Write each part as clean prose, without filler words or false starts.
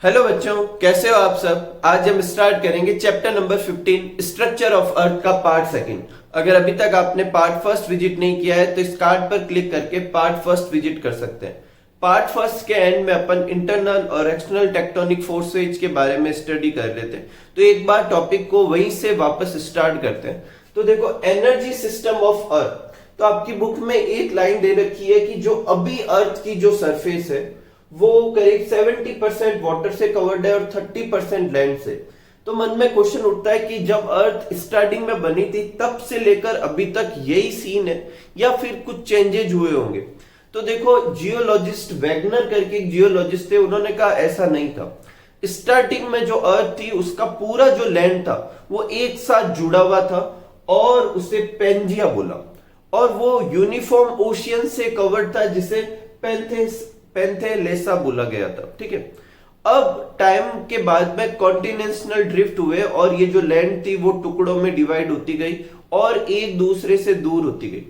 Hello बच्चों, कैसे हो आप सब। आज हम स्टार्ट करेंगे chapter number 15 structure of earth का पार्ट सेकंड। अगर अभी तक आपने पार्ट फर्स्ट विजिट नहीं किया है तो इस कार्ड पर क्लिक करके पार्ट फर्स्ट विजिट कर सकते हैं। पार्ट फर्स्ट के एंड में अपन इंटरनल और एक्सटर्नल टेक्टोनिक फोर्सेज के बारे में स्टडी कर रहे थे, तो एक बार टॉपिक को वहीं से वापस स्टार्ट करते हैं। तो देखो, एनर्जी सिस्टम ऑफ अर्थ। तो आपकी बुक में एक लाइन दे रखी है कि जो अभी अर्थ की जो सरफेस है वो करीब 70% वाटर से कवर्ड है और 30% लैंड से। तो मन में क्वेश्चन उठता है कि जब अर्थ स्टार्टिंग में बनी थी तब से लेकर अभी तक यही सीन है या फिर कुछ चेंजेज हुए होंगे। तो देखो, जियोलॉजिस्ट वैगनर करके एक जियोलॉजिस्ट थे, उन्होंने कहा ऐसा नहीं था। स्टार्टिंग में जो अर्थ थी उसका पूरा जो लैंड था वो एक साथ जुड़ा हुआ था और उसे पेंजिया बोला, और वो यूनिफॉर्म ओशियन से कवर्ड था जिसे पेंथेलेसा बोला गया था। ठीक है, अब टाइम के बाद में कॉन्टिनेंटल ड्रिफ्ट हुए और ये जो लैंड थी वो टुकड़ों में डिवाइड होती गई और एक दूसरे से दूर होती गई।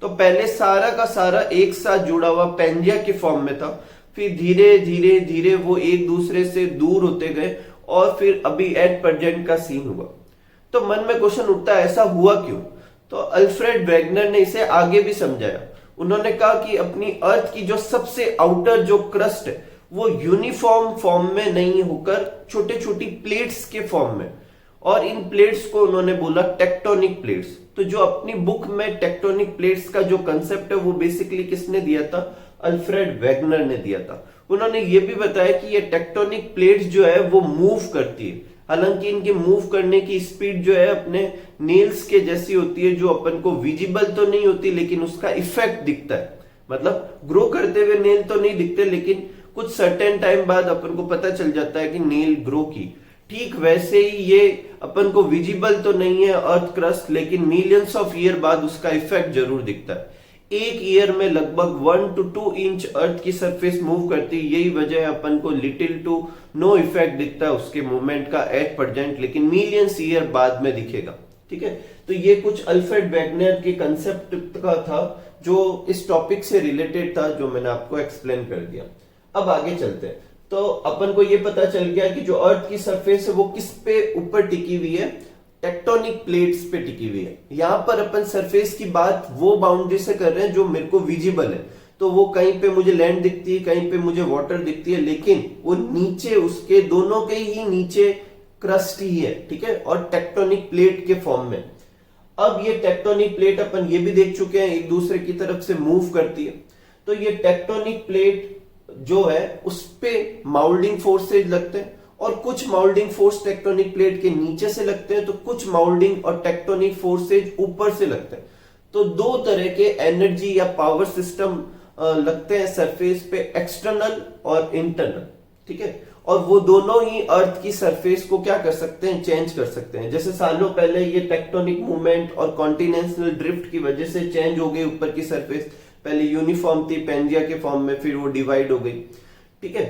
तो पहले सारा का सारा एक साथ जुड़ा हुआ पेंजिया के फॉर्म में था, फिर धीरे धीरे धीरे वो एक दूसरे से दूर होते गए और फिर अभी एट प्रेजेंट का सीन हुआ। तो मन में क्वेश्चन उठता है ऐसा हुआ क्यों। तो अल्फ्रेड वैगनर ने इसे आगे भी समझाया। उन्होंने कहा कि अपनी अर्थ की जो सबसे आउटर जो क्रस्ट है वो यूनिफॉर्म फॉर्म में नहीं होकर छोटे छोटी प्लेट्स के फॉर्म में, और इन प्लेट्स को उन्होंने बोला टेक्टोनिक प्लेट्स। तो जो अपनी बुक में टेक्टोनिक प्लेट्स का जो कंसेप्ट है वो बेसिकली किसने दिया था? अल्फ्रेड वैगनर ने दिया था। उन्होंने ये भी बताया कि ये टेक्टोनिक प्लेट्स जो है वो मूव करती है, हालांकि इनके मूव करने की स्पीड जो है अपने नेल्स के जैसी होती है, जो अपन को विजिबल तो नहीं होती लेकिन उसका इफेक्ट दिखता है। मतलब ग्रो करते हुए नेल तो नहीं दिखते लेकिन कुछ सर्टेन टाइम बाद अपन को पता चल जाता है कि नेल ग्रो की। ठीक वैसे ही ये अपन को विजिबल तो नहीं है अर्थ क्रस्ट, लेकिन मिलियंस ऑफ ईयर बाद उसका इफेक्ट जरूर दिखता है। एक ईयर में लगभग 1 to 2 इंच अर्थ की सरफेस मूव करती है, यही वजह है अपन को लिटिल टू नो इफेक्ट दिखता है उसके मूवमेंट का एट प्रेजेंट, लेकिन मिलियंस ईयर बाद में दिखेगा। ठीक है, तो ये कुछ अल्फ्रेड वैगनर के कंसेप्ट का था जो इस टॉपिक से रिलेटेड था, जो मैंने आपको एक्सप्लेन कर दिया। अब आगे चलते हैं। तो अपन को ये पता चल गया कि जो अर्थ की सरफेस है वो किस पे ऊपर टिकी हुई है? टेक्टोनिक प्लेट्स पे टिकी हुई है। यहां पर अपन सरफेस की बात वो बाउंड्री से कर रहे हैं जो मेरे को विजिबल है। तो वो कहीं पे मुझे लैंड दिखती है, कहीं पे मुझे वाटर दिखती है, लेकिन वो नीचे उसके दोनों के ही नीचे क्रस्ट ही है। ठीक है, और टेक्टोनिक प्लेट के फॉर्म में। अब ये टेक्टोनिक प्लेट अपन ये भी देख चुके हैं एक दूसरे की तरफ से मूव करती है। तो ये टेक्टोनिक प्लेट जो है उस पे माउल्डिंग फोर्सेज लगते हैं, और कुछ माउल्डिंग फोर्स टेक्टोनिक प्लेट के नीचे से लगते हैं, तो कुछ माउल्डिंग और टेक्टोनिक फोर्सेज ऊपर से लगते हैं। तो दो तरह के एनर्जी या पावर सिस्टम लगते हैं सरफेस पे, एक्सटर्नल और इंटरनल। ठीक है, और वो दोनों ही अर्थ की सरफेस को क्या कर सकते हैं? चेंज कर सकते हैं। जैसे सालों पहले ये टेक्टोनिक मूवमेंट और कॉन्टिनेंटल ड्रिफ्ट की वजह से चेंज हो गई ऊपर की सरफेस। पहले यूनिफॉर्म थी पेंजिया के फॉर्म में, फिर वो डिवाइड हो गई। ठीक है,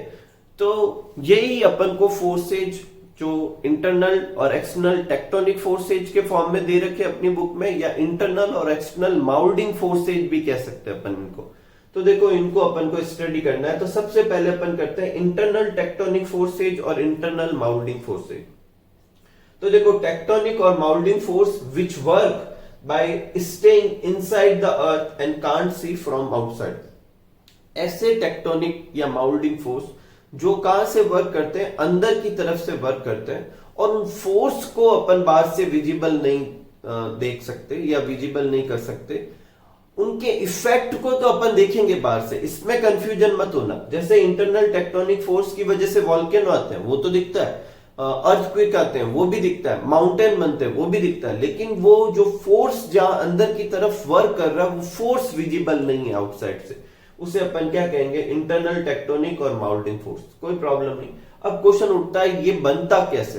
तो यही अपन को फोर्सेज जो इंटरनल और एक्सटर्नल टेक्टोनिक फोर्सेज के फॉर्म में दे रखे अपनी बुक में, या इंटरनल और एक्सटर्नल माउल्डिंग फोर्सेज भी कह सकते हैं अपन इनको। तो देखो, इनको अपन को स्टडी करना है। तो सबसे पहले अपन करते हैं इंटरनल टेक्टोनिक फोर्सेज और इंटरनल माउल्डिंग फोर्सेज। तो देखो, टेक्टोनिक और moulding force which work by staying inside the earth and can't see from outside। ऐसे टेक्टोनिक या माउल्डिंग फोर्स जो कहां से वर्क करते हैं? अंदर की तरफ से वर्क करते हैं, और उन फोर्स को अपन बाहर से विजिबल नहीं देख सकते या विजिबल नहीं कर सकते। उनके इफेक्ट को तो अपन देखेंगे बाहर से, इसमें कंफ्यूजन मत होना। जैसे इंटरनल टेक्टोनिक फोर्स की वजह से वॉल्केनो आते हैं, वो तो दिखता है, अर्थक्वेक आते हैं वो भी दिखता है, माउंटेन बनते हैं वो भी दिखता है, लेकिन वो जो फोर्स जहां अंदर की तरफ वर्क कर रहा है वो फोर्स विजिबल नहीं है आउटसाइड से। उसे अपन क्या कहेंगे? इंटरनल टेक्टोनिक और माउल्डिंग फोर्स। कोई प्रॉब्लम नहीं। अब क्वेश्चन उठता है ये बनता कैसे,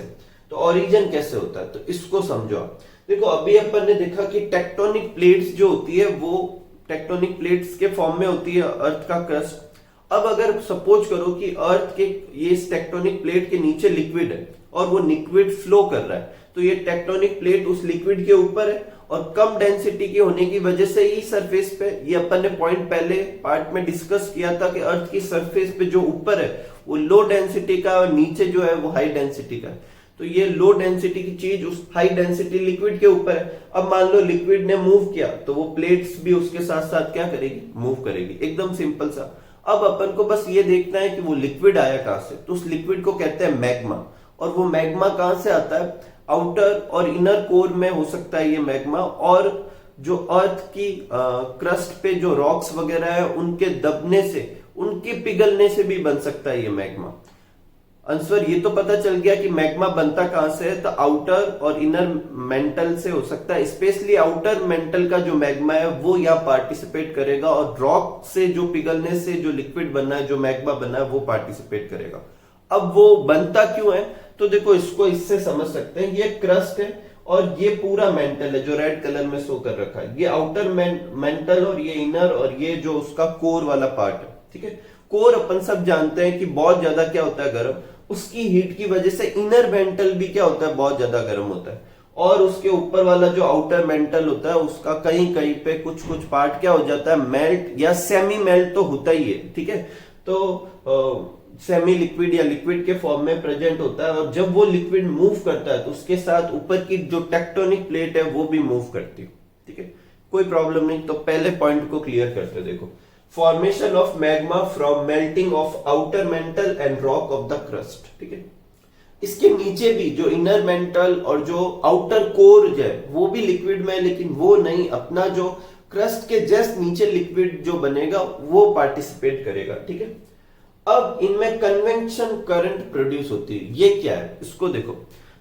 तो ओरिजिन कैसे होता है, तो इसको समझो आप। देखो, अभी अपन ने देखा कि टेक्टोनिक प्लेट्स जो होती है वो टेक्टोनिक प्लेट्स के फॉर्म में होती है अर्थ का क्रस्ट। अब अगर सपोज करो कि अर्थ के ये इस टेक्टोनिक प्लेट के नीचे लिक्विड है और वो लिक्विड फ्लो कर रहा है, तो ये टेक्टोनिक प्लेट उस लिक्विड के ऊपर है, और कम डेंसिटी के होने की वजह से ही सरफेस पे, ये अपन ने पॉइंट पहले पार्ट में डिस्कस किया था कि अर्थ की सरफेस पे जो ऊपर है वो लो डेंसिटी का और नीचे जो है वो हाई डेंसिटी का है। तो ये लो डेंसिटी की चीज उस हाई डेंसिटी लिक्विड के ऊपर है। अब मान लो लिक्विड ने मूव किया तो वो प्लेट्स भी उसके साथ साथ क्या करेगी, मूव करेगी। एकदम सिंपल सा। अब अपन को बस ये देखना है कि वो लिक्विड आया कहां से, तो उस लिक्विड को कहते हैं मैग्मा। और वो मैग्मा कहां से आता है, आउटर और इनर कोर में हो सकता है ये मैग्मा, और जो अर्थ की क्रस्ट पे जो रॉक्स वगैरह है उनके दबने से, उनके पिघलने से भी बन सकता है ये मैग्मा। आंसर ये तो पता चल गया कि मैग्मा बनता कहां से है, तो आउटर और इनर मेंटल से हो सकता है। स्पेशली आउटर मेंटल का जो मैग्मा है वो यहाँ पार्टिसिपेट करेगा, और रॉक से जो पिघलने से जो लिक्विड बनना है, जो मैग्मा बना है, वो पार्टिसिपेट करेगा। अब वो बनता क्यों है, तो देखो इसको इससे समझ सकते हैं। ये क्रस्ट है और ये पूरा मेंटल है जो रेड कलर में शो कर रखा है। ये आउटर मेंटल और ये इनर और ये जो उसका कोर वाला पार्ट है, ठीक है। कोर अपन सब जानते हैं कि बहुत ज्यादा क्या होता है, गर्म। उसकी हीट की वजह से इनर मेंटल भी क्या होता है, बहुत ज्यादा गर्म होता है। और उसके ऊपर वाला जो आउटर मेंटल होता है उसका कहीं कहीं पे कुछ कुछ पार्ट क्या हो जाता है, मेल्ट या सेमी मेल्ट तो होता ही है, ठीक है। तो सेमी लिक्विड या लिक्विड के फॉर्म में प्रेजेंट होता है। और जब वो लिक्विड मूव करता है तो उसके साथ ऊपर की जो टेक्टोनिक प्लेट है वो भी मूव करती है, ठीक है। कोई प्रॉब्लम नहीं। तो पहले पॉइंट को क्लियर करते देखो, formation of magma from melting of outer mantle and rock of the crust, ठीक है। इसके नीचे भी जो इनर मेंटल और जो आउटर कोर जो है वो भी लिक्विड में है, लेकिन वो नहीं, अपना जो क्रस्ट के जस्ट नीचे लिक्विड जो बनेगा वो पार्टिसिपेट करेगा, ठीक है। अब इनमें कन्वेक्शन करंट प्रोड्यूस होती है। ये क्या है, इसको देखो।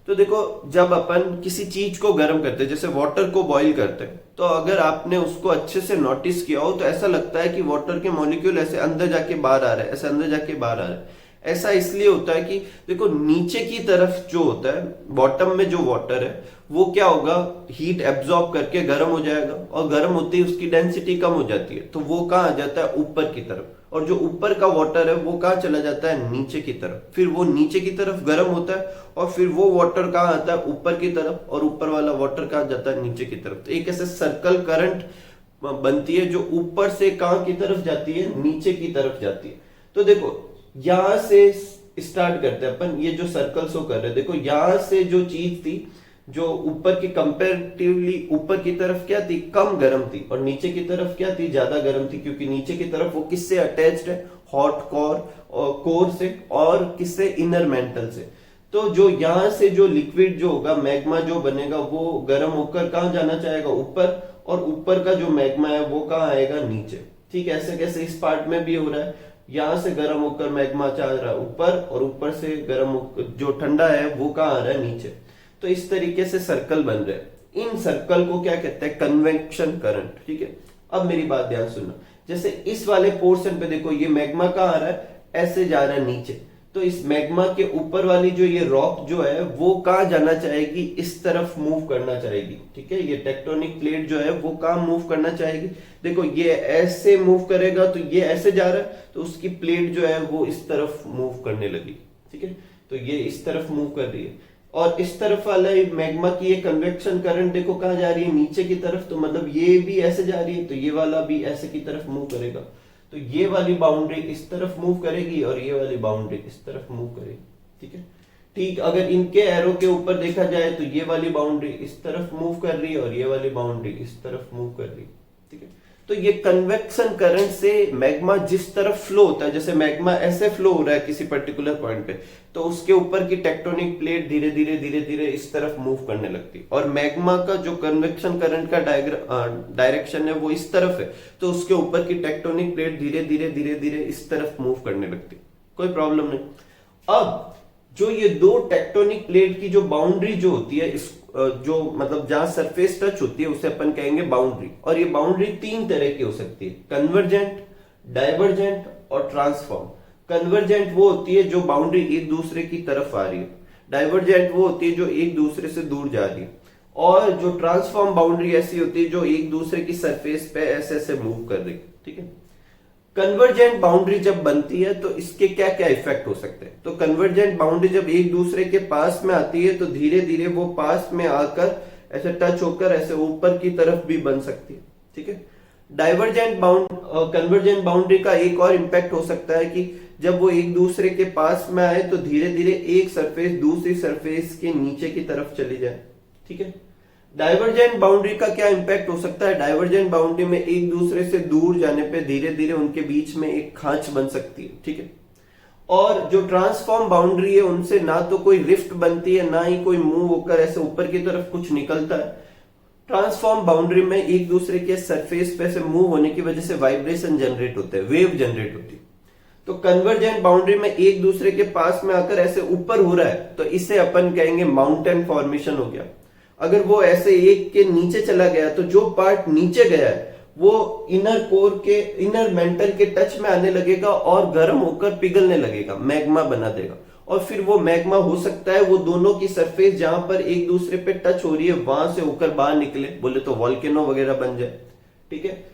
तो देखो, जब अपन किसी चीज को गर्म करते हैं, जैसे वाटर को बॉईल करते हैं, तो अगर आपने उसको अच्छे से नोटिस किया हो तो ऐसा लगता है कि वाटर के मॉलिक्यूल ऐसे अंदर जाके बाहर आ रहे हैं, ऐसे अंदर जाके बाहर आ रहे हैं। ऐसा इसलिए होता है कि देखो नीचे की तरफ जो होता है, बॉटम में जो वाटर है वो क्या होगा, हीट एब्जॉर्ब करके गर्म हो जाएगा, और गर्म होते ही उसकी डेंसिटी कम हो जाती है, तो वो कहाँ आ जाता है, ऊपर की तरफ। और जो ऊपर का वाटर है वो कहाँ चला जाता है, नीचे की तरफ। फिर वो नीचे की तरफ गर्म होता है और फिर वो वाटर कहाँ आता है, ऊपर की तरफ, और ऊपर वाला वाटर कहाँ जाता है, नीचे की तरफ। तो एक ऐसे सर्कल करंट बनती है जो ऊपर से कहाँ की तरफ जाती है, नीचे की तरफ जाती है। तो देखो यहां से स्टार्ट करते हैं अपन, ये जो सर्कल शो कर रहे हैं, देखो यहां से जो चीज थी जो ऊपर की कंपेरेटिवली ऊपर की तरफ क्या थी, कम गर्म थी, और नीचे की तरफ क्या थी, ज्यादा गर्म थी, क्योंकि नीचे की तरफ वो किससे अटैच्ड है, हॉट कोर से, और किससे, इनर मेंटल से। तो जो यहां से जो लिक्विड जो होगा, मैग्मा जो बनेगा, वो गर्म होकर कहां जाना चाहेगा, ऊपर, और ऊपर का जो मैग्मा है वो कहां आएगा, नीचे। ठीक है, ऐसे कैसे इस पार्ट में भी हो रहा है, यहां से गर्म होकर मैग्मा जा रहा है ऊपर, और ऊपर से गर्म जो ठंडा है वो कहां आ रहा है, नीचे। तो इस तरीके से सर्कल बन रहे हैं। इन सर्कल को क्या कहते हैं, कन्वेक्शन करंट, ठीक है। अब मेरी बात ध्यान सुनना, जैसे इस वाले पोर्शन पे देखो ये मैग्मा कहां आ रहा है, ऐसे जा रहा है नीचे। तो इस मैग्मा के ऊपर वाली जो ये रॉक जो है वो कहां जाना चाहेगी, इस तरफ मूव करना चाहेगी, ठीक है। ये टेक्टोनिक प्लेट जो है वो कहां मूव करना चाहेगी, देखो ये ऐसे मूव करेगा तो ये ऐसे जा रहा है, तो उसकी प्लेट जो है वो इस तरफ मूव करने लगी, ठीक है। तो ये इस तरफ मूव कर रही है, और इस तरफ वाला मैग्मा की ये कन्वेक्शन करंट देखो कहां जा रही है, नीचे की तरफ। तो मतलब ये भी ऐसे जा रही है, तो ये वाला भी ऐसे की तरफ मूव करेगा। तो ये वाली बाउंड्री इस तरफ मूव करेगी और ये वाली बाउंड्री इस तरफ मूव करेगी, ठीक है। ठीक, अगर इनके एरो के ऊपर देखा जाए तो ये वाली बाउंड्री इस तरफ मूव कर रही है और ये वाली बाउंड्री इस तरफ मूव कर रही है, ठीक है। तो ये कन्वेक्शन करंट से मैग्मा जिस तरफ फ्लो होता है, जैसे मैग्मा ऐसे फ्लो हो रहा है किसी पर्टिकुलर पॉइंट पे, तो उसके ऊपर की टेक्टोनिक प्लेट धीरे धीरे इस तरफ मूव करने लगती है। और मैग्मा का जो कन्वेक्शन करंट का डायरेक्शन है वो इस तरफ है, तो उसके ऊपर की टेक्टोनिक प्लेट धीरे धीरे इस तरफ मूव करने लगती है। कोई प्रॉब्लम नहीं। अब जो ये दो टेक्टोनिक प्लेट की जो बाउंड्री जो होती है, इस जो मतलब जहां सरफेस टच होती है उसे अपन कहेंगे बाउंड्री। और ये बाउंड्री तीन तरह की हो सकती है, कन्वर्जेंट, डाइवर्जेंट और ट्रांसफॉर्म। कन्वर्जेंट वो होती है जो बाउंड्री एक दूसरे की तरफ आ रही है, डाइवर्जेंट वो होती है जो एक दूसरे से दूर जा रही है, और जो ट्रांसफॉर्म बाउंड्री ऐसी होती है जो एक दूसरे की सरफेस पे ऐसे ऐसे मूव कर रही है, ठीक है। कन्वर्जेंट बाउंड्री जब बनती है तो इसके क्या क्या इफेक्ट हो सकते हैं, तो कन्वर्जेंट बाउंड्री जब एक दूसरे के पास में आती है तो धीरे धीरे वो पास में आकर ऐसे टच होकर ऐसे ऊपर की तरफ भी बन सकती है, ठीक है। डाइवर्जेंट कन्वर्जेंट बाउंड्री का एक और इम्पैक्ट हो सकता है कि जब वो एक दूसरे के पास में आए तो धीरे धीरे एक सरफेस दूसरी सरफेस के नीचे की तरफ चली जाए। ठीक है। डाइवर्जेंट बाउंड्री का क्या इंपैक्ट हो सकता है? डाइवर्जेंट बाउंड्री में एक दूसरे से दूर जाने पे धीरे धीरे उनके बीच में एक खांच बन सकती है। ठीक है। और जो ट्रांसफॉर्म बाउंड्री है उनसे ना तो कोई रिफ्ट बनती है, ना ही कोई मूव होकर ऐसे ऊपर की तरफ कुछ निकलता है। ट्रांसफॉर्म बाउंड्री में एक दूसरे के सरफेस पे से मूव होने की वजह से वाइब्रेशन जनरेट होते हैं, वेव जनरेट होती है। तो कन्वर्जेंट बाउंड्री में एक दूसरे के पास में आकर ऐसे ऊपर हो रहा है तो इसे अपन कहेंगे माउंटेन फॉर्मेशन हो गया। अगर वो ऐसे एक के नीचे चला गया तो जो पार्ट नीचे गया है वो इनर कोर के, इनर मेंटल के टच में आने लगेगा और गर्म होकर पिघलने लगेगा, मैग्मा बना देगा। और फिर वो मैग्मा हो सकता है वो दोनों की सरफेस जहां पर एक दूसरे पे टच हो रही है वहां से होकर बाहर निकले, बोले तो वॉल्केनो वगैरह बन जाए। ठीक है।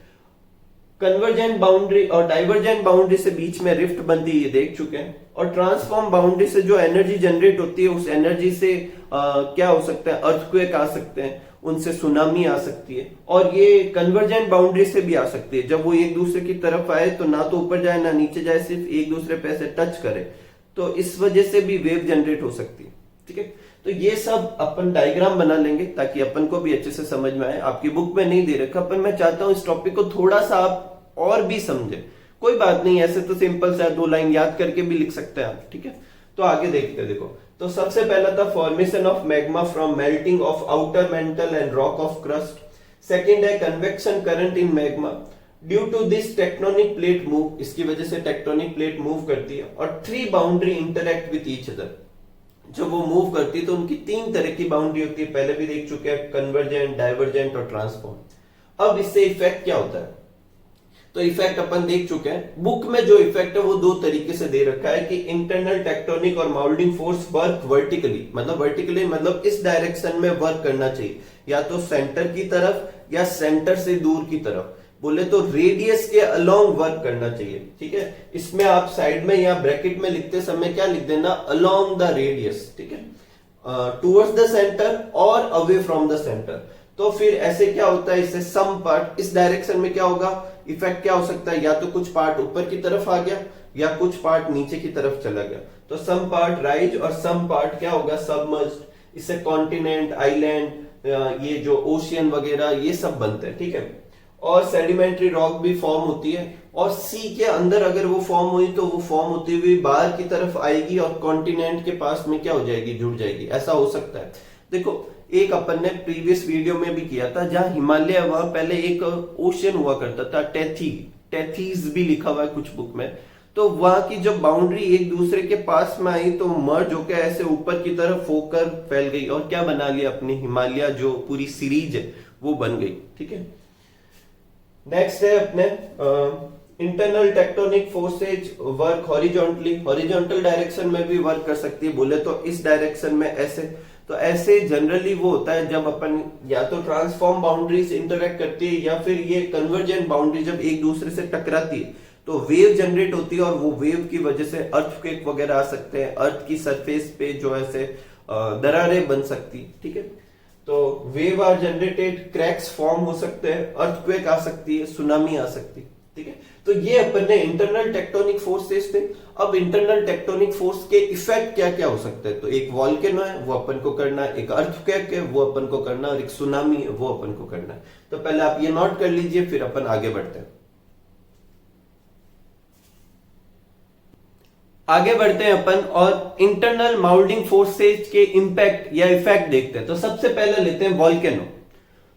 कन्वर्जेंट बाउंड्री और डाइवर्जेंट बाउंड्री से बीच में रिफ्ट बनती है, ये देख चुके हैं। और ट्रांसफॉर्म बाउंड्री से जो एनर्जी जनरेट होती है उस एनर्जी से क्या हो सकता है? अर्थक्वेक आ सकते हैं, उनसे सुनामी आ सकती है। और ये कन्वर्जेंट बाउंड्री से भी आ सकती है, जब वो एक दूसरे की तरफ आए तो ना तो ऊपर जाए ना नीचे जाए, सिर्फ एक दूसरे पे ऐसे टच करे, तो इस वजह से भी वेव जनरेट हो सकती है। ठीक है। तो ये सब अपन डायग्राम बना लेंगे ताकि अपन को भी अच्छे से समझ में आए। आपकी बुक में नहीं दे रखा, पर मैं चाहता हूं इस टॉपिक को थोड़ा सा आप और भी समझे। कोई बात नहीं, ऐसे तो सिंपल सा 2 लाइन याद करके भी लिख सकते हैं आप। ठीक है। तो आगे देखते हैं। देखो, तो सबसे पहला था formation of magma from melting of outer mantle and rock of crust. Second है convection current in magma due to this tectonic plate move, इसकी वजह से टेक्टोनिक प्लेट मूव करती है। और 3 boundary interact with each other, जब वो move करती है तो उनकी 3 तरह की बाउंड्री होती है, पहले भी देख चुके हैं, कन्वर्जेंट, डाइवर्जेंट और ट्रांसफॉर्म। अब इससे इफेक्ट क्या होता है? तो इफेक्ट अपन देख चुके हैं। बुक में जो इफेक्ट है वो 2 तरीके से दे रखा है कि इंटरनल टेक्टोनिक और माउल्डिंग फोर्स वर्क वर्टिकली, मतलब इस डायरेक्शन में वर्क करना चाहिए, या तो सेंटर की तरफ या सेंटर से दूर की तरफ, बोले तो रेडियस के अलोंग वर्क करना चाहिए। ठीक है। इसमें आप साइड में या ब्रैकेट में लिखते समय क्या लिख देना? Along the radius. ठीक है। टुवर्ड्स द सेंटर और अवे फ्रॉम द सेंटर। तो फिर ऐसे क्या होता है, इससे सम पार्ट इस डायरेक्शन में क्या होगा, इफेक्ट क्या हो सकता है? या तो कुछ पार्ट ऊपर की तरफ आ गया या कुछ पार्ट नीचे की तरफ चला गया। तो सम पार्ट राइज और सम पार्ट क्या होगा? सबमर्ज्ड। इससे कॉन्टिनेंट, आइलैंड, ये जो ओशियन वगैरह ये सब बनते हैं। ठीक है। और सेडिमेंट्री रॉक भी फॉर्म होती है, और सी के अंदर अगर वो फॉर्म हुई तो वो फॉर्म होती हुई बाहर की तरफ आएगी और कॉन्टिनेंट के पास में क्या हो जाएगी? जुड़ जाएगी। ऐसा हो सकता है। देखो, एक अपन ने प्रीवियस वीडियो में भी किया था, जहां हिमालय वहां पहले एक ओशियन हुआ करता था, टेथीज भी लिखा हुआ है कुछ बुक में। तो वहां की जब बाउंड्री एक दूसरे के पास में आई तो मर्ज होकर ऐसे ऊपर की तरफ होकर फैल गई और क्या बना लिया? अपनी हिमालय जो पूरी सीरीज है वो बन गई। ठीक है। नेक्स्ट है अपने internal tectonic forces work horizontally, horizontal direction में भी वर्क कर सकती है, बोले तो इस डायरेक्शन में ऐसे। तो ऐसे जनरली वो होता है जब अपन या तो ट्रांसफॉर्म बाउंड्रीज इंटरेक्ट करती है या फिर ये कन्वर्जेंट बाउंड्री जब एक दूसरे से टकराती है तो वेव जनरेट होती है, और वो वेव की वजह से अर्थक्वेक वगैरह आ सकते हैं, अर्थ की सरफेस पे जो ऐसे दरारें बन सकती। ठीक है। तो wave are generated, cracks form हो सकते हैं, अर्थक्वेक आ सकती है, सुनामी आ सकती है। ठीक है। तो ये अपन ने इंटरनल टेक्टोनिक फोर्सेस थे। अब इंटरनल टेक्टोनिक फोर्स के इफेक्ट क्या क्या हो सकते हैं? तो एक वॉल्केनो है वो अपन को करना है, एक अर्थक्वेक है वो अपन को करना है, और एक सुनामी है वो अपन को करना है। तो पहले आप ये नोट कर लीजिए, फिर अपन आगे बढ़ते हैं। आगे बढ़ते हैं अपन और इंटरनल माउल्डिंग फोर्सेज के इंपैक्ट या इफेक्ट देखते हैं। तो सबसे पहले लेते हैं वॉल्केनो।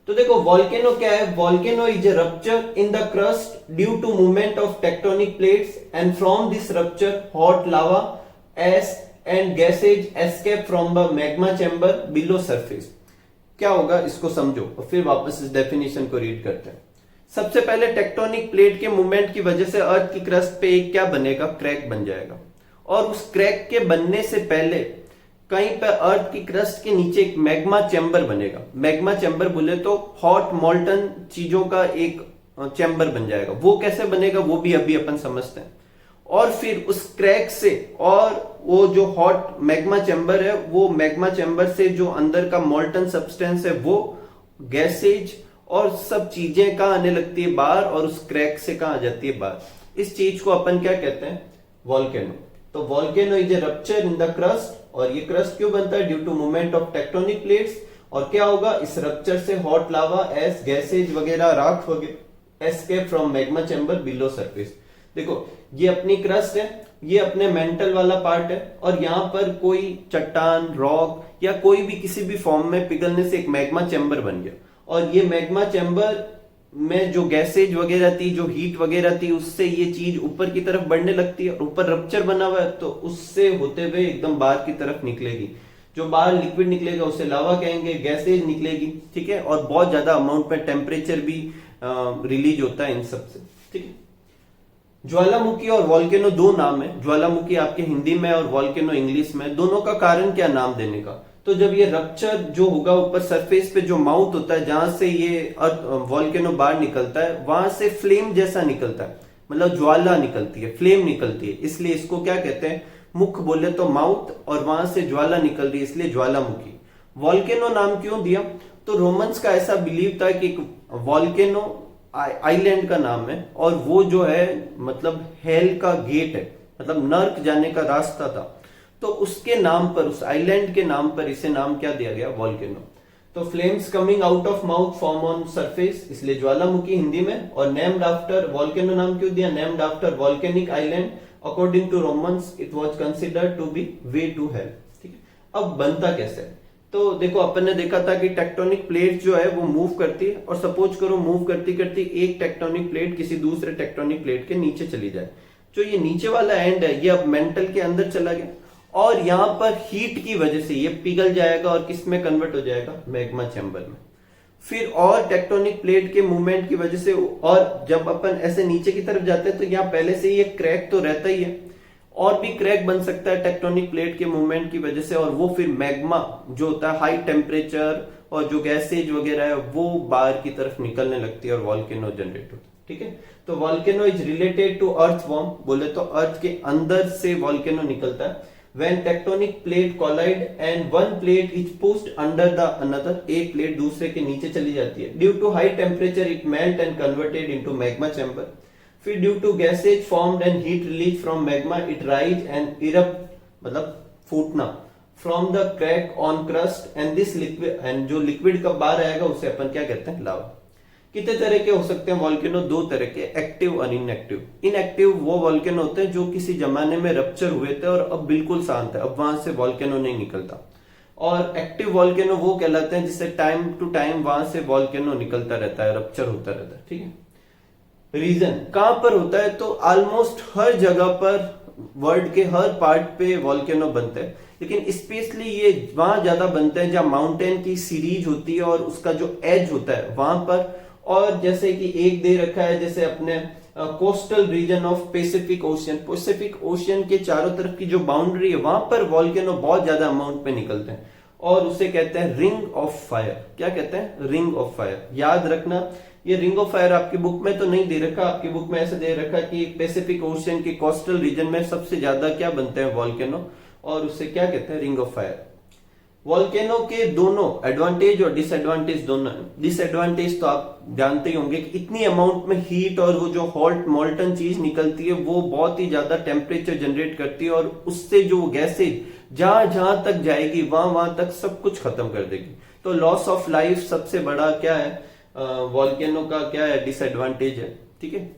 तो देखो, वॉल्केनो क्या है? Volcano is a rupture in the crust due to movement of tectonic plates, and from this rupture hot lava, ash and gases escape from the magma chamber below surface. क्या होगा इसको समझो और फिर वापस इस डेफिनेशन को रीड करते हैं। सबसे पहले टेक्टोनिक प्लेट के मूवमेंट की वजह से अर्थ की क्रस्ट पे एक क्या बनेगा? क्रैक बन जाएगा। और उस क्रैक के बनने से पहले कहीं पर अर्थ की क्रस्ट के नीचे एक मैग्मा चैम्बर बनेगा। मैग्मा चैम्बर बोले तो हॉट मॉल्टन चीजों का एक चैम्बर बन जाएगा। वो कैसे बनेगा वो भी अभी अपन समझते हैं। और फिर उस क्रैक से, और वो जो हॉट मैग्मा चैम्बर है वो मैग्मा चैम्बर से जो अंदर का मॉल्टन सब्सटेंस है वो गैसेज और सब चीजें कहां आने लगती है? बाहर, और उस क्रैक से कहां आ जाती है? बाहर। इस चीज को अपन क्या कहते हैं? वॉल्केनो। तो volcano is a rupture in the crust, और ये क्रस्ट क्यों बनता है? Due to movement of tectonic plates. और क्या होगा इस रप्चर से? हॉट लावा, एस, गैसेज वगैरह, राख वगैरह escape from magma chamber below surface. देखो ये अपनी क्रस्ट है, ये अपने मेंटल वाला पार्ट है, और यहाँ पर कोई चट्टान, रॉक या कोई भी किसी भी फॉर्म में पिघलने से एक मैग्मा चैम्बर बन गया, और ये मैग्मा चैम्बर में जो गैसेज वगैरह थी, जो हीट वगैरह थी, उससे ये चीज ऊपर की तरफ बढ़ने लगती है, और ऊपर रप्चर बना हुआ है तो उससे होते हुए एकदम बाहर की तरफ निकलेगी। जो बाहर लिक्विड निकलेगा उसे लावा कहेंगे, गैसेज निकलेगी, ठीक है। और बहुत ज्यादा अमाउंट में टेम्परेचर भी रिलीज होता है इन सब से, ठीक है। ज्वालामुखी और वॉल्केनो दो नाम है, ज्वालामुखी आपके हिंदी में और वॉल्केनो इंग्लिश में। दोनों का कारण क्या नाम देने का? तो जब ये रप्चर जो होगा ऊपर सरफेस पे जो माउथ होता है जहां से ये वॉल्केनो बाहर निकलता है, वहां से फ्लेम जैसा निकलता है, मतलब ज्वाला निकलती है, फ्लेम निकलती है, इसलिए इसको क्या कहते हैं? मुख बोले तो माउथ, और वहां से ज्वाला निकल रही है इसलिए ज्वालामुखी। वॉल्केनो नाम क्यों दिया? तो रोमन्स का ऐसा बिलीव था कि वॉल्केनो आइलैंड का नाम है, और वो जो है मतलब हेल का गेट है, मतलब नर्क जाने का रास्ता था, तो उसके नाम पर, उस आइलैंड के नाम पर इसे नाम क्या दिया गया? वॉल्केनो। तो flames coming out of mouth form on surface, इसलिए ज्वालामुखी हिंदी में। और नेम्ड आफ्टर, वॉल्केनो नाम क्यों दिया? Named after volcanic island, according to Romans it was considered to be way to hell, ठीक है। अब बनता कैसे है? तो देखो अपन ने देखा था कि टेक्टोनिक प्लेट जो है वो मूव करती है, और सपोज करो मूव करती करती एक टेक्टोनिक प्लेट किसी दूसरे टेक्टोनिक प्लेट के नीचे चली जाए। जो ये नीचे वाला एंड है ये अब मेंटल के अंदर चला गया, और यहां पर हीट की वजह से ये पिघल जाएगा और किस में कन्वर्ट हो जाएगा? मैग्मा चैम्बर में। फिर और टेक्टोनिक प्लेट के मूवमेंट की वजह से, और जब अपन ऐसे नीचे की तरफ जाते हैं तो यहाँ पहले से ये क्रैक तो रहता ही है, और भी क्रैक बन सकता है टेक्टोनिक प्लेट के मूवमेंट की वजह से, और वो फिर मैग्मा जो होता है हाई टेम्परेचर और जो गैसेज वगैरह है वो बाहर की तरफ निकलने लगती है और वॉल्केनो जनरेट होता है, ठीक है। तो volcano is related to earth warm, बोले तो अर्थ के अंदर से वॉल्केनो निकलता है। When tectonic plate collide and one plate is pushed under the another, एक प्लेट दूसरे के नीचे चली जाती है। Due to high temperature it melt and converted into magma chamber. फिर due to gases formed and heat released from magma it rise and erupt, मतलब फूटना, from the crack on crust and this liquid, and जो liquid कब बाहर आएगा उसे अपन क्या कहते हैं? लावा। कितने तरह के हो सकते हैं वॉल्केनो? दो तरह के, एक्टिव और इनएक्टिव। इनएक्टिव वो वॉल्केनो होते हैं जो किसी जमाने में रप्चर हुए थे और अब बिल्कुल शांत है, अब वहां से वॉल्केनो नहीं निकलता। और एक्टिव वॉल्केनो वो कहलाते हैं जिससे टाइम टू टाइम वहां से वॉल्केनो निकलता रहता है, रप्चर होता रहता है, ठीक है। रीजन कहां पर होता है? तो ऑलमोस्ट हर जगह पर, वर्ल्ड के हर पार्ट पे वॉल्केनो बनते हैं, लेकिन स्पेशली ये वहां ज्यादा बनते हैं जहां माउंटेन की सीरीज होती है और उसका जो एज होता है वहां पर। और जैसे कि एक दे रखा है जैसे अपने coastal region of Pacific ocean, Pacific ocean के चारों तरफ की जो बाउंड्री है वहां पर वॉल्केनो बहुत ज्यादा अमाउंट में निकलते हैं, और उसे कहते हैं रिंग ऑफ फायर। क्या कहते हैं? Ring of fire. याद रखना, ये रिंग ऑफ फायर आपकी बुक में तो नहीं दे रखा, आपकी बुक में ऐसे दे रखा कि पैसिफिक ओशियन के कोस्टल रीजन में सबसे ज्यादा क्या बनते हैं? वॉल्केनो, और उसे क्या कहते हैं? Ring of fire. वॉल्केनो के दोनों एडवांटेज और डिसएडवांटेज दोनों है। डिसएडवांटेज तो आप जानते ही होंगे कि इतनी अमाउंट में हीट और वो जो हॉट मोल्टन चीज निकलती है वो बहुत ही ज्यादा टेम्परेचर जनरेट करती है, और उससे जो गैसेज जहां जहां तक जाएगी वहां वहां तक सब कुछ खत्म कर देगी। तो लॉस ऑफ लाइफ सबसे बड़ा क्या है? वॉल्केनो का क्या है? डिसएडवांटेज है, ठीक है।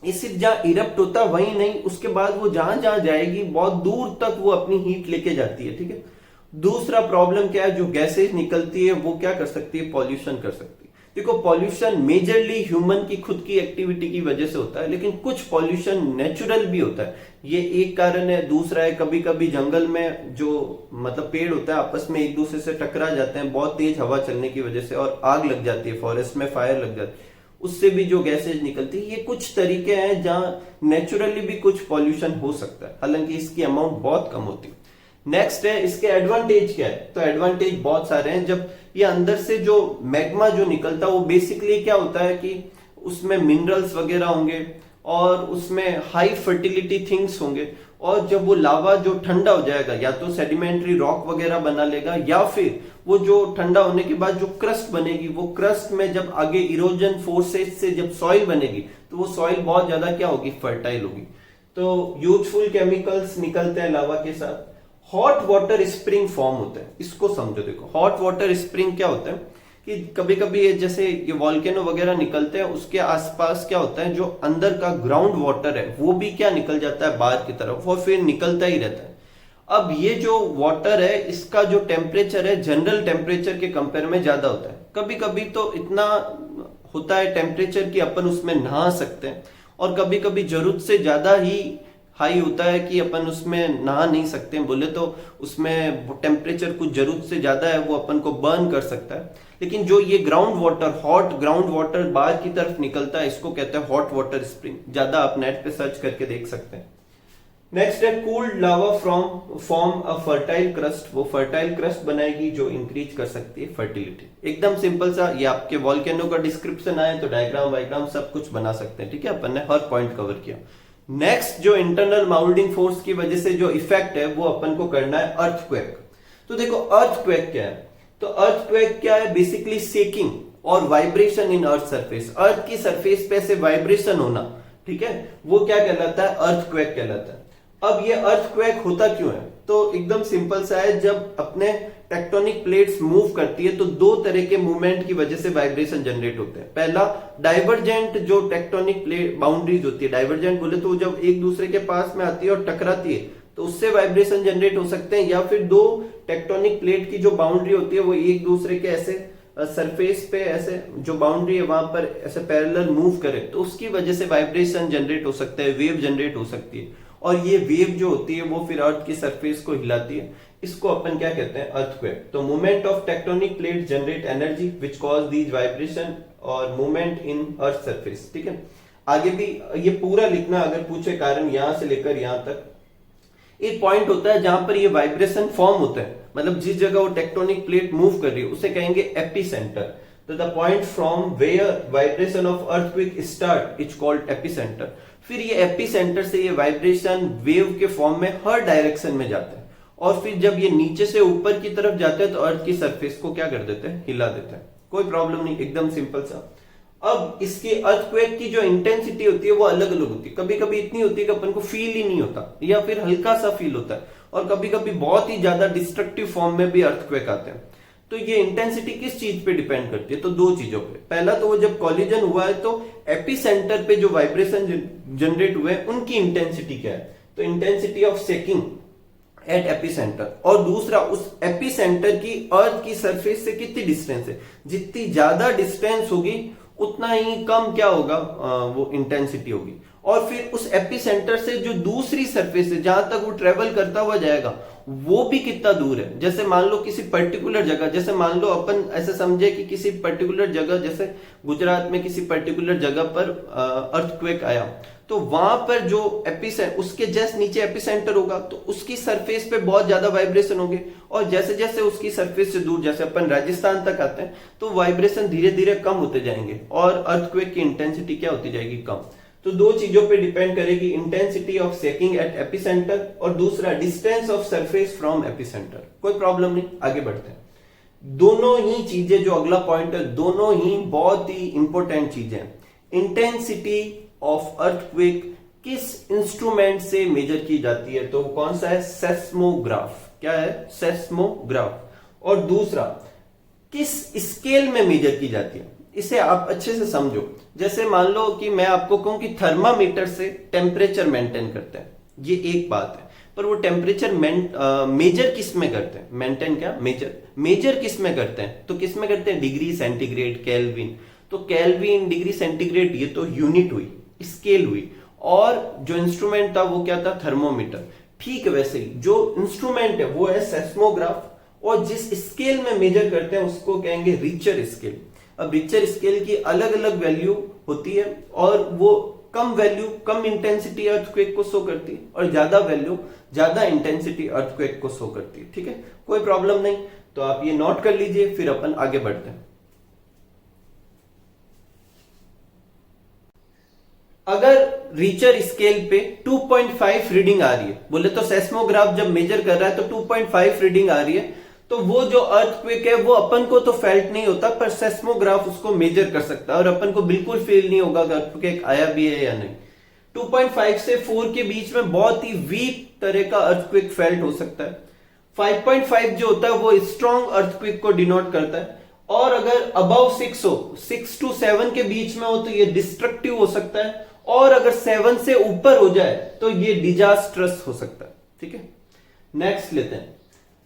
ये सिर्फ जहां इरप्ट होता है वही नहीं, उसके बाद वो जहां जहां जाएगी बहुत दूर तक वो अपनी हीट लेके जाती है, ठीक है। दूसरा प्रॉब्लम क्या है? जो गैसेज निकलती है वो क्या कर सकती है? पॉल्यूशन कर सकती है। देखो पॉल्यूशन मेजरली ह्यूमन की खुद की एक्टिविटी की वजह से होता है, लेकिन कुछ पॉल्यूशन नेचुरल भी होता है, ये एक कारण है। दूसरा है कभी कभी जंगल में जो मतलब पेड़ होता है आपस में एक दूसरे से टकरा जाते हैं बहुत तेज हवा चलने की वजह से, और आग लग जाती है, फॉरेस्ट में फायर लग जाती है, उससे भी जो गैसेज निकलती है। ये कुछ तरीके हैं जहां नेचुरली भी कुछ पॉल्यूशन हो सकता है, हालांकि इसकी अमाउंट बहुत कम होती है। नेक्स्ट है इसके एडवांटेज क्या है? तो एडवांटेज बहुत सारे हैं। जब ये अंदर से जो मैग्मा जो निकलता है वो बेसिकली क्या होता है कि उसमें मिनरल्स वगैरह होंगे और उसमें हाई फर्टिलिटी थिंग्स होंगे, और जब वो लावा जो ठंडा हो जाएगा या तो सेडिमेंट्री रॉक वगैरह बना लेगा, या फिर वो जो ठंडा होने के बाद जो क्रस्ट बनेगी, वो क्रस्ट में जब आगे इरोजन फोर्सेस से जब सॉइल बनेगी तो वो सॉइल बहुत ज्यादा क्या होगी? फर्टाइल होगी। तो यूजफुल केमिकल्स निकलते हैं लावा के साथ। हॉट वाटर स्प्रिंग फॉर्म होता है, इसको समझो। देखो हॉट वाटर स्प्रिंग क्या होता है कि कभी कभी जैसे ये वॉल्केनो वगैरह निकलते हैं, उसके आसपास क्या होता है, जो अंदर का ग्राउंड वाटर है वो भी क्या निकल जाता है बाहर की तरफ, और फिर निकलता ही रहता है। अब ये जो वाटर है इसका जो टेम्परेचर है जनरल टेम्परेचर के कंपेयर में ज्यादा होता है। कभी कभी तो इतना होता है टेम्परेचर कि अपन उसमें नहा सकते हैं, और कभी कभी जरूरत से ज्यादा ही हाई होता है कि अपन उसमें नहा नहीं सकते हैं, बोले तो उसमें टेम्परेचर कुछ जरूरत से ज्यादा है, वो अपन को बर्न कर सकता है। लेकिन जो ये ground water, hot ground water बाहर की तरफ निकलता है, इसको कहते हैं हॉट वाटर स्प्रिंग। ज्यादा आप नेट पे सर्च करके देख सकते हैं। नेक्स्ट है cooled lava from form a fertile crust. वो फर्टाइल क्रस्ट बनाएगी जो इंक्रीज कर सकती है फर्टिलिटी। एकदम सिंपल सा, ये आपके वॉल्केनो का डिस्क्रिप्शन आए तो डायग्राम वायग्राम सब कुछ बना सकते हैं, ठीक है। अपन ने हर पॉइंट कवर किया। नेक्स्ट जो इंटरनल माउल्डिंग फोर्स की वजह से जो इफेक्ट है वो अपन को करना है अर्थक्वेक। तो देखो अर्थक्वेक क्या है, तो अर्थक्वेक क्या है, बेसिकली शेकिंग और वाइब्रेशन इन अर्थ सरफेस। अर्थ की सरफेस पे से वाइब्रेशन होना, ठीक है, वो क्या कहलाता है, अर्थक्वेक कहलाता है। अब ये अर्थक्वेक होता क्यों है, तो एकदम सिंपल सा है, जब अपने टेक्टोनिक प्लेट्स मूव करती है तो दो तरह के मूवमेंट की वजह से वाइब्रेशन जनरेट होते हैं। पहला डाइवर्जेंट जो टेक्टोनिक प्लेट बाउंड्रीज होती है, डाइवर्जेंट बोले तो जब एक दूसरे के पास में आती है और टकराती है तो उससे वाइब्रेशन जनरेट हो सकते हैं, या फिर दो टेक्टोनिक प्लेट की जो बाउंड्री होती है वो एक दूसरे के ऐसे सरफेस पे ऐसे जो बाउंड्री है वहां पर ऐसे पैरेलल मूव करे तो उसकी वजह से वाइब्रेशन जनरेट हो सकता है, वेव जनरेट हो सकती है, और ये वेव जो होती है वो फिर अर्थ की सरफेस को हिलाती है। इसको अपन क्या कहते हैं, अर्थक्वेक। तो movement of tectonic plate generate energy which cause these vibration और मूवमेंट इन अर्थ सरफेस, ठीक है। आगे भी ये पूरा लिखना, अगर पूछे कारण यहां से लेकर यहां तक। एक पॉइंट होता है जहां पर ये वाइब्रेशन फॉर्म होता है, मतलब जिस जगह वो टेक्टोनिक प्लेट मूव कर रही है उसे कहेंगे एपिसेंटर। तो the point from where vibration of earthquake start is called epicentre. फिर ये एपिसेंटर से ये वाइब्रेशन वेव के फॉर्म में हर डायरेक्शन में जाता है, और फिर जब ये नीचे से ऊपर की तरफ जाते हैं तो अर्थ की सरफेस को क्या कर देते हैं, हिला देते हैं। कोई प्रॉब्लम नहीं, एकदम सिंपल सा। अब इसकी अर्थक्वेक की जो इंटेंसिटी होती है वो अलग अलग होती है। कभी कभी इतनी होती है कि अपन को फील ही नहीं होता, या फिर हल्का सा फील होता है, और कभी कभी बहुत ही ज्यादा डिस्ट्रक्टिव फॉर्म में भी अर्थक्वेक आते हैं। तो ये इंटेंसिटी किस चीज पे डिपेंड करती है, तो दो चीजों पे। पहला तो वो जब कॉलिजन हुआ है तो एपिसेंटर पे जो वाइब्रेशन जनरेट हुए उनकी इंटेंसिटी क्या है, तो intensity of shaking at epicenter. और दूसरा उस एपिसेंटर की अर्थ की सरफेस से कितनी डिस्टेंस है, जितनी ज्यादा डिस्टेंस होगी उतना ही कम क्या होगा, वो इंटेंसिटी होगी। और फिर उस एपिसेंटर से जो दूसरी सरफेस है जहां तक वो ट्रेवल करता हुआ जाएगा वो भी कितना दूर है। जैसे मान लो किसी पर्टिकुलर जगह, जैसे मान लो अपन ऐसे समझे कि किसी पर्टिकुलर जगह, जैसे गुजरात में किसी पर्टिकुलर जगह पर अर्थक्वेक आया, तो वहां पर जो एपिसेंटर, उसके जस्ट नीचे एपिसेंटर होगा तो उसकी सरफेस पे बहुत ज्यादा वाइब्रेशन होंगे, और जैसे जैसे उसकी सरफेस से दूर, जैसे अपन राजस्थान तक आते हैं तो वाइब्रेशन धीरे धीरे कम होते जाएंगे और अर्थक्वेक की इंटेंसिटी क्या होती जाएगी, कम। तो दो चीजों पे डिपेंड करेगी, intensity of shaking at epicenter और दूसरा distance of surface from epicenter. कोई प्रॉब्लम नहीं, आगे बढ़ते हैं। दोनों ही चीजें, जो अगला पॉइंट है, दोनों ही बहुत ही इंपॉर्टेंट चीजें। इंटेंसिटी ऑफ अर्थक्वेक किस इंस्ट्रूमेंट से मेजर की जाती है, तो कौन सा है, सेस्मोग्राफ। क्या है, सेस्मोग्राफ। और दूसरा किस स्केल में मेजर की जाती है, इसे आप अच्छे से समझो। जैसे मान लो कि मैं आपको कहूं कि थर्मामीटर से टेम्परेचर मेंटेन करते हैं, ये एक बात है, पर वो टेम्परेचर मेजर किस में करते हैं, मेंटेन क्या, मेजर किस में करते हैं, तो किस में करते हैं, डिग्री सेंटीग्रेड, केल्विन। तो केल्विन, डिग्री सेंटीग्रेड, ये तो यूनिट हुई, स्केल हुई, और जो इंस्ट्रूमेंट था वो क्या था, थर्मोमीटर। ठीक है, वैसे ही जो इंस्ट्रूमेंट है वो है सेस्मोग्राफ, और जिस स्केल में मेजर करते हैं उसको कहेंगे रिचर स्केल। अब रिचर स्केल की अलग अलग वैल्यू होती है, और वो कम वैल्यू कम इंटेंसिटी अर्थक्वेक को शो करती है, और ज्यादा वैल्यू ज्यादा इंटेंसिटी अर्थक्वेक को शो करती है। ठीक है, कोई प्रॉब्लम नहीं, तो आप ये नोट कर लीजिए, फिर अपन आगे बढ़ते हैं। अगर रिचर स्केल पे 2.5 रीडिंग आ रही है, बोले तो सेस्मोग्राफ जब मेजर कर रहा है तो 2.5 रीडिंग आ रही है, तो वो जो अर्थक्वेक है वो अपन को तो फेल्ट नहीं होता, पर सेस्मोग्राफ उसको मेजर कर सकता है, और अपन को बिल्कुल फील नहीं होगा अगर अर्थक्वेक आया भी है या नहीं। 2.5 से 4 के बीच में बहुत ही वीक तरह का अर्थक्वेक फेल्ट हो सकता है। 5.5 जो होता है वो स्ट्रॉन्ग अर्थक्वेक को डिनोट करता है, और अगर अबव 6 हो, 6 to 7 के बीच में हो तो ये डिस्ट्रक्टिव हो सकता है, और अगर 7 से ऊपर हो जाए तो ये डिजास्ट्रस हो सकता है। ठीक है, नेक्स्ट लेते हैं,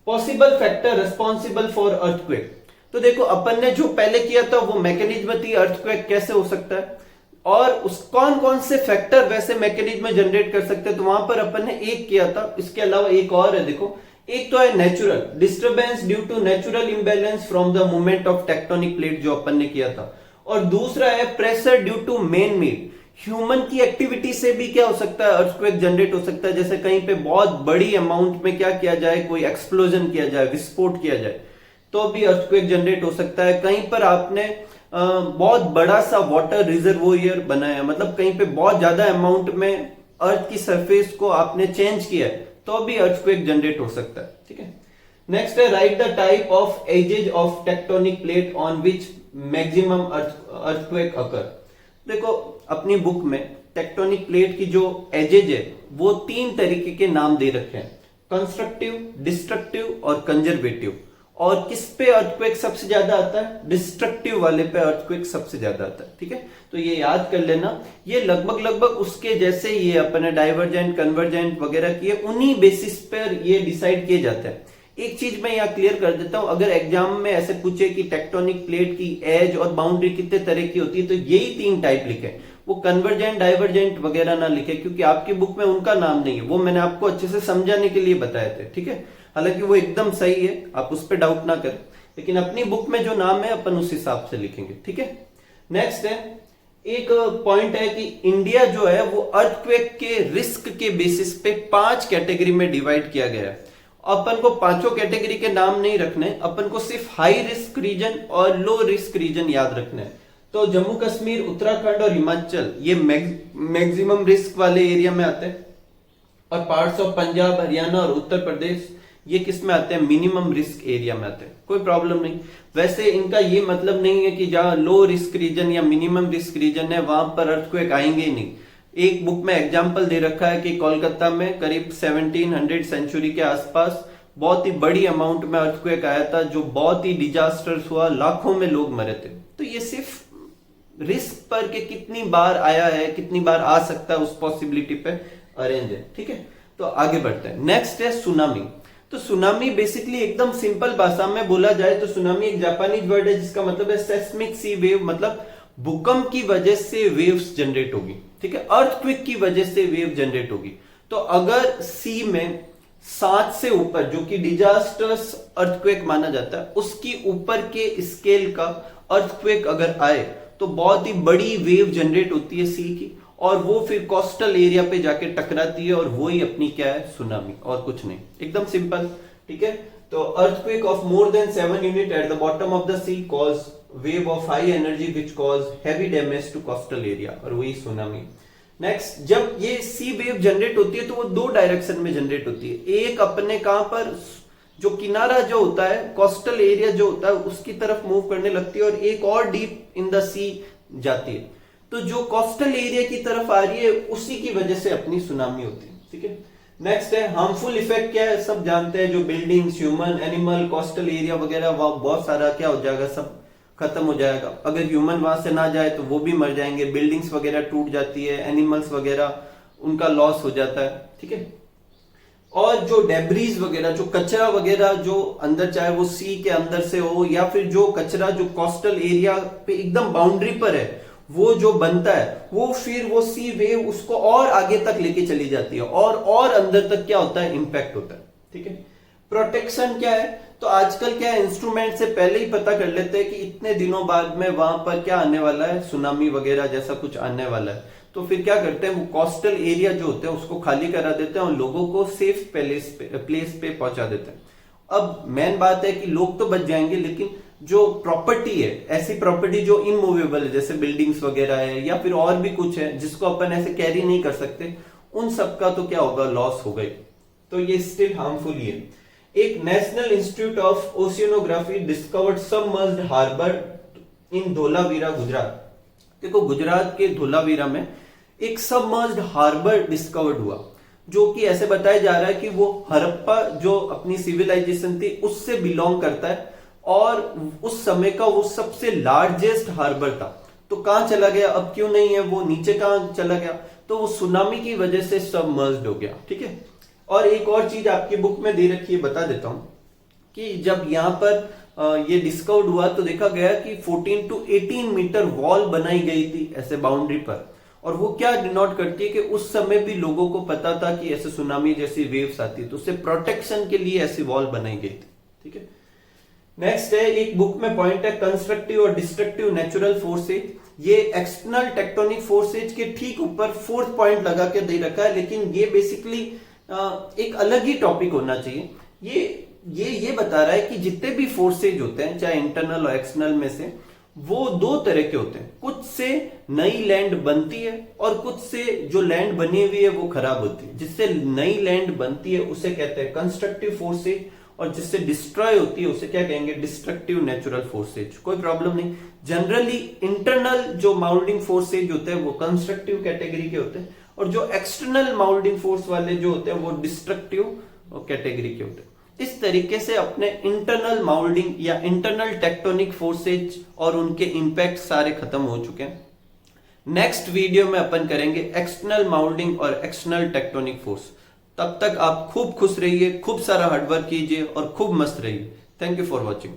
possible factor responsible for earthquake. तो देखो अपन ने जो पहले किया था वो मैकेनिज्म थी अर्थक्वेक कैसे हो सकता है, और उस कौन कौन से फैक्टर वैसे मैकेनिज्म जनरेट कर सकते हैं, तो वहां पर अपन ने एक किया था। इसके अलावा एक और है, देखो एक तो है natural disturbance due to natural imbalance from the movement of tectonic plate जो अपन ने किया था, और दूसरा है pressure due to man made, human की एक्टिविटी से भी क्या हो सकता है अर्थक्वेक जनरेट हो सकता है। जैसे कहीं पे बहुत बड़ी अमाउंट में क्या किया जाए, कोई एक्सप्लोजन किया जाए, विस्फोट किया जाए, तो भी अर्थक्वेक जनरेट हो सकता है। कहीं पर आपने बहुत बड़ा सा वाटर रिजर्वोयर बनाया, मतलब कहीं पे बहुत ज्यादा अमाउंट में अर्थ की सरफेस को आपने चेंज किया है, तो भी अर्थक्वेक जनरेट हो सकता है। ठीक है, नेक्स्ट है right the type of edges of tectonic plate on which maximum earthquake occur. देखो अपनी बुक में टेक्टोनिक प्लेट की जो एजेज है वो 3 तरीके के नाम दे रखे हैं, कंस्ट्रक्टिव, डिस्ट्रक्टिव और कंजर्वेटिव। और किस पे अर्थक्वेक सबसे ज्यादा आता है, डिस्ट्रक्टिव वाले पे अर्थक्वेक सबसे ज्यादा आता है। ठीक है, तो ये याद कर लेना, ये लगभग उसके जैसे ये अपने डाइवर्जेंट कन्वर्जेंट वगैरह किए, उन्हीं बेसिस पर ये डिसाइड किए जाते हैं। एक चीज मैं यहाँ क्लियर कर देता हूं, अगर एग्जाम में ऐसे पूछे कि टेक्टोनिक प्लेट की एज और बाउंड्री कितने तरह की होती है, तो यही 3 टाइप लिखे, वो कन्वर्जेंट डाइवर्जेंट वगैरह ना लिखे, क्योंकि आपकी बुक में उनका नाम नहीं है, वो मैंने आपको अच्छे से समझाने के लिए बताए थे। ठीक है, हालांकि वो एकदम सही है, आप उस पर डाउट ना करें, लेकिन अपनी बुक में जो नाम है अपन उस हिसाब से लिखेंगे। ठीक है, नेक्स्ट है, एक पॉइंट है कि इंडिया जो है वो अर्थक्वेक के रिस्क के बेसिस पे 5 कैटेगरी में डिवाइड किया गया है। अपन को 5 कैटेगरी के नाम नहीं रखने, अपन को सिर्फ हाई रिस्क रीजन और लो रिस्क रीजन याद रखना है। तो जम्मू कश्मीर, उत्तराखंड और हिमाचल ये मैक्सिमम रिस्क वाले एरिया में आते हैं, और पार्ट्स ऑफ पंजाब, हरियाणा और उत्तर प्रदेश ये किस में आते हैं, मिनिमम रिस्क एरिया में आते हैं। कोई प्रॉब्लम नहीं, वैसे इनका ये मतलब नहीं है कि जहां लो रिस्क रीजन या मिनिमम रिस्क रीजन है वहां पर अर्थक्वेक आएंगे ही नहीं। एक बुक में एग्जांपल दे रखा है कि कोलकाता में करीब 1700 सेंचुरी के आसपास बहुत ही बड़ी अमाउंट में अर्थक्वेक आया था, जो बहुत ही डिजास्टर्स हुआ, लाखों में लोग मरे थे। तो ये सिर्फ रिस्क पर के कितनी बार आया है, कितनी बार आ सकता है, उस पॉसिबिलिटी पे अरेंज है। ठीक है, तो आगे बढ़ते हैं। नेक्स्ट है सुनामी। तो सुनामी बेसिकली एकदम सिंपल भाषा में बोला जाए तो सुनामी एक जापानीज वर्ड है जिसका मतलब है सेस्मिक सी वेव, मतलब भूकंप की वजह से वेव्स जनरेट होगी। ठीक है, अर्थक्वेक की वजह से वेव जनरेट होगी। तो अगर सी में 7 से ऊपर, जो कि डिजास्टर्स अर्थक्वेक माना जाता है, उसकी ऊपर के स्केल का अर्थक्वेक अगर आए तो बहुत ही बड़ी वेव जनरेट होती है सी की, और वो फिर कोस्टल एरिया पे जाके टकराती है, और वो ही अपनी क्या है, सुनामी, और कुछ नहीं, एकदम सिंपल। ठीक है, तो earthquake of more than 7 unit at the bottom of the sea cause wave of high energy which cause heavy damage to coastal area, और वही सुनामी। नेक्स्ट, जब ये सी वेव जनरेट होती है तो वो 2 डायरेक्शन में जनरेट होती है। एक अपने कहां पर, जो किनारा जो होता है, कोस्टल एरिया जो होता है उसकी तरफ मूव करने लगती है, और एक और डीप इन द सी जाती है। तो जो कोस्टल एरिया की तरफ आ रही है उसी की वजह से अपनी सुनामी होती है। ठीक है, नेक्स्ट है हार्मफुल इफेक्ट। क्या है, सब जानते हैं, जो buildings, human, animal, coastal area वगैरह, वह बहुत सारा क्या हो जाएगा, सब खत्म हो जाएगा। अगर ह्यूमन वहां से ना जाए तो वो भी मर जाएंगे, बिल्डिंग्स वगैरह टूट जाती है, एनिमल्स वगैरह उनका लॉस हो जाता है। ठीक है, और जो डेब्रीज वगैरह, जो कचरा वगैरह जो अंदर, चाहे वो सी के अंदर से हो या फिर जो कचरा जो कोस्टल एरिया पे एकदम बाउंड्री पर है, वो जो बनता है वो फिर वो सी वेव उसको और आगे तक लेके चली जाती है, और अंदर तक क्या होता है, इंपैक्ट होता है। ठीक है, प्रोटेक्शन क्या है, तो आजकल क्या है, इंस्ट्रूमेंट से पहले ही पता कर लेते हैं कि इतने दिनों बाद में वहां पर क्या आने वाला है, सुनामी वगैरह जैसा कुछ आने वाला है। तो फिर क्या करते हैं, वो कोस्टल एरिया जो होते हैं उसको खाली करा देते हैं और लोगों को सेफ प्लेस पे पहुंचा देते हैं। अब मेन बात है कि लोग तो बच जाएंगे, लेकिन जो प्रॉपर्टी है, ऐसी प्रॉपर्टी जो इमूवेबल है, जैसे बिल्डिंग्स वगैरह है या फिर और भी कुछ है जिसको अपन ऐसे कैरी नहीं कर सकते, उन सबका तो क्या होगा, लॉस हो गई। तो ये स्टिल हार्मफुल ही है। एक national institute of oceanography discovered submerged harbour in Dholavira, Gujarat. देखो गुजरात के धोलावीरा में एक सबमर्ज्ड हार्बर डिस्कवर्ड हुआ, जो कि ऐसे बताया जा रहा है कि वो हड़प्पा जो अपनी सिविलाइजेशन थी उससे बिलोंग करता है और उस समय का वो सबसे लार्जेस्ट हार्बर था। तो कहां चला गया, अब क्यों नहीं है वो, नीचे कहां चला गया, तो वो सुनामी की वजह से सबमर्ज्ड हो गया। ठीक है, और एक और चीज आपकी बुक में दे रखी है, बता देता हूं कि जब यहां पर ये डिस्कवर्ड हुआ तो देखा गया कि 14 to 18 मीटर वॉल बनाई गई थी ऐसे बाउंड्री पर। और वो क्या डिनोट करती है कि उस समय भी लोगों को पता था कि ऐसे सुनामी जैसी वेव्स आती है, तो उससे प्रोटेक्शन के लिए ऐसी वॉल बनाई गई थी। ठीक है, नेक्स्ट है, एक बुक में पॉइंट है कंस्ट्रक्टिव और डिस्ट्रक्टिव नेचुरल फोर्सेज। ये एक्सटर्नल टेक्टोनिक फोर्सेज के ठीक ऊपर फोर्थ पॉइंट लगा के दे रखा है, लेकिन ये बेसिकली एक अलग ही टॉपिक होना चाहिए। ये बता रहा है कि जितने भी फोर्सेज होते हैं, चाहे इंटरनल और एक्सटर्नल में से, वो दो तरह के होते हैं। कुछ से नई लैंड बनती है और कुछ से जो लैंड बनी हुई है वो खराब होती है। जिससे नई लैंड बनती है उसे कहते हैं कंस्ट्रक्टिव फोर्सेज, और जिससे डिस्ट्रॉय होती है उसे क्या कहेंगे, डिस्ट्रक्टिव नेचुरल फोर्सेज। कोई प्रॉब्लम नहीं। जनरली इंटरनल जो माउल्डिंग फोर्सेज होते हैं वो कंस्ट्रक्टिव कैटेगरी के होते हैं, और जो एक्सटर्नल माउल्डिंग फोर्स वाले जो होते हैं वो डिस्ट्रक्टिव कैटेगरी के होते हैं। इस तरीके से अपने इंटरनल माउल्डिंग या इंटरनल टेक्टोनिक फोर्सेज और उनके इंपैक्ट सारे खत्म हो चुके हैं। नेक्स्ट वीडियो में अपन करेंगे एक्सटर्नल माउल्डिंग और एक्सटर्नल टेक्टोनिक फोर्स। तब तक आप खूब खुश रहिए, खूब सारा हार्डवर्क कीजिए और खूब मस्त रहिए। Thank you for watching.